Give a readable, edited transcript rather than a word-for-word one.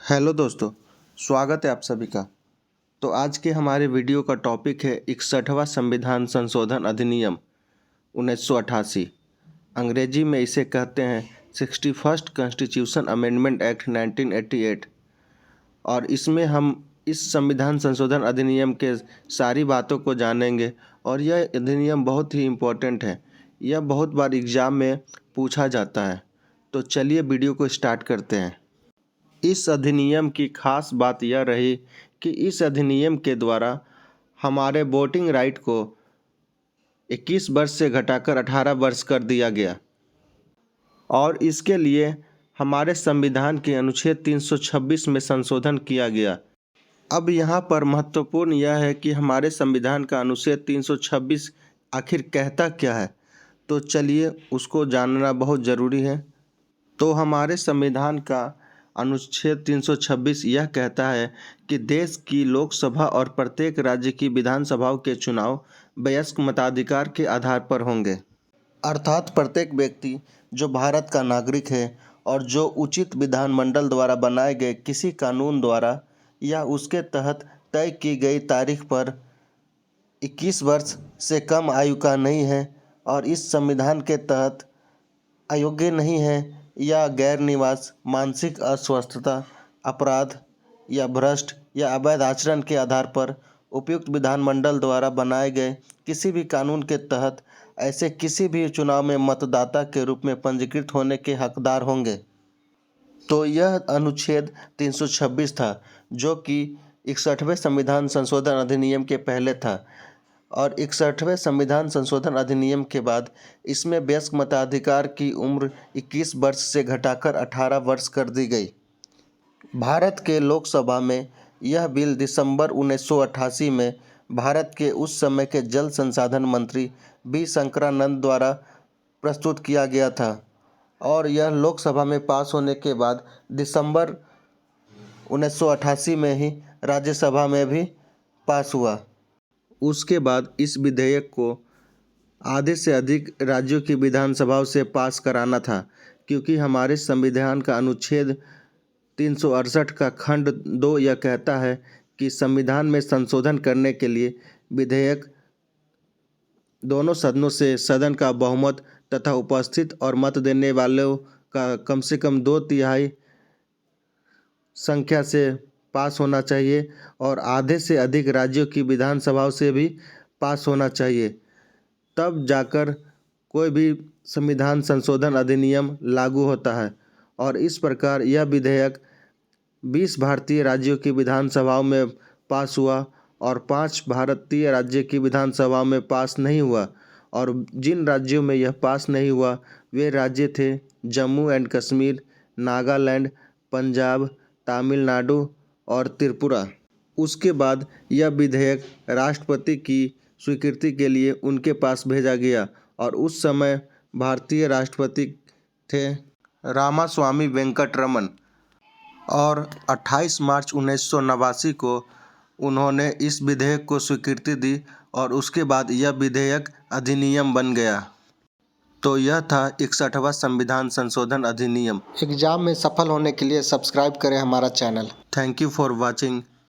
Hello दोस्तों, स्वागत है आप सभी का। तो आज के हमारे वीडियो का टॉपिक है 61वां संविधान संशोधन अधिनियम 1988। अंग्रेजी में इसे कहते हैं 61st कॉन्स्टिट्यूशन अमेंडमेंट एक्ट 1988। और इसमें हम इस संविधान संशोधन अधिनियम के सारी बातों को जानेंगे। और यह अधिनियम बहुत ही इम्पोर्टेंट है, यह बहुत बार एग्ज़ाम में पूछा जाता है। तो चलिए वीडियो को स्टार्ट करते हैं। इस अधिनियम की खास बात यह रही कि इस अधिनियम के द्वारा हमारे वोटिंग राइट को 21 वर्ष से घटाकर 18 वर्ष कर दिया गया। और इसके लिए हमारे संविधान के अनुच्छेद 326 में संशोधन किया गया। अब यहाँ पर महत्वपूर्ण यह है कि हमारे संविधान का अनुच्छेद 326 आखिर कहता क्या है। तो चलिए उसको जानना बहुत ज़रूरी है। तो हमारे संविधान का अनुच्छेद 326 यह कहता है कि देश की लोकसभा और प्रत्येक राज्य की विधानसभाओं के चुनाव वयस्क मताधिकार के आधार पर होंगे। अर्थात प्रत्येक व्यक्ति जो भारत का नागरिक है और जो उचित विधानमंडल द्वारा बनाए गए किसी कानून द्वारा या उसके तहत तय की गई तारीख पर 21 वर्ष से कम आयु का नहीं है और इस संविधान के तहत अयोग्य नहीं है या गैर निवास, मानसिक अस्वस्थता, अपराध या भ्रष्ट या अवैध आचरण के आधार पर उपयुक्त विधानमंडल द्वारा बनाए गए किसी भी कानून के तहत ऐसे किसी भी चुनाव में मतदाता के रूप में पंजीकृत होने के हकदार होंगे। तो यह अनुच्छेद 326 था जो कि 61वें संविधान संशोधन अधिनियम के पहले था। और 61वें संविधान संशोधन अधिनियम के बाद इसमें वयस्क मताधिकार की उम्र 21 वर्ष से घटाकर 18 वर्ष कर दी गई। भारत के लोकसभा में यह बिल दिसंबर 1988 में भारत के उस समय के जल संसाधन मंत्री बी शंकरानंद द्वारा प्रस्तुत किया गया था। और यह लोकसभा में पास होने के बाद दिसंबर 1988 में ही राज्यसभा में भी पास हुआ। उसके बाद इस विधेयक को आधे से अधिक राज्यों की विधानसभाओं से पास कराना था, क्योंकि हमारे संविधान का अनुच्छेद 368 का खंड 2 यह कहता है कि संविधान में संशोधन करने के लिए विधेयक दोनों सदनों से सदन का बहुमत तथा उपस्थित और मत देने वालों का कम से कम 2/3 संख्या से पास होना चाहिए और आधे से अधिक राज्यों की विधानसभाओं से भी पास होना चाहिए। तब जाकर कोई भी संविधान संशोधन अधिनियम लागू होता है। और इस प्रकार यह विधेयक 20 भारतीय राज्यों की विधानसभाओं में पास हुआ और 5 भारतीय राज्य की विधानसभाओं में पास नहीं हुआ। और जिन राज्यों में यह पास नहीं हुआ वे राज्य थे जम्मू एंड कश्मीर, नागालैंड, पंजाब, तमिलनाडु और त्रिपुरा। उसके बाद यह विधेयक राष्ट्रपति की स्वीकृति के लिए उनके पास भेजा गया और उस समय भारतीय राष्ट्रपति थे रामास्वामी वेंकटरमन। और 28 मार्च 1989 को उन्होंने इस विधेयक को स्वीकृति दी और उसके बाद यह विधेयक अधिनियम बन गया। तो यह था 61वां संविधान संशोधन अधिनियम। एग्जाम में सफल होने के लिए सब्सक्राइब करें हमारा channel. Thank you for watching.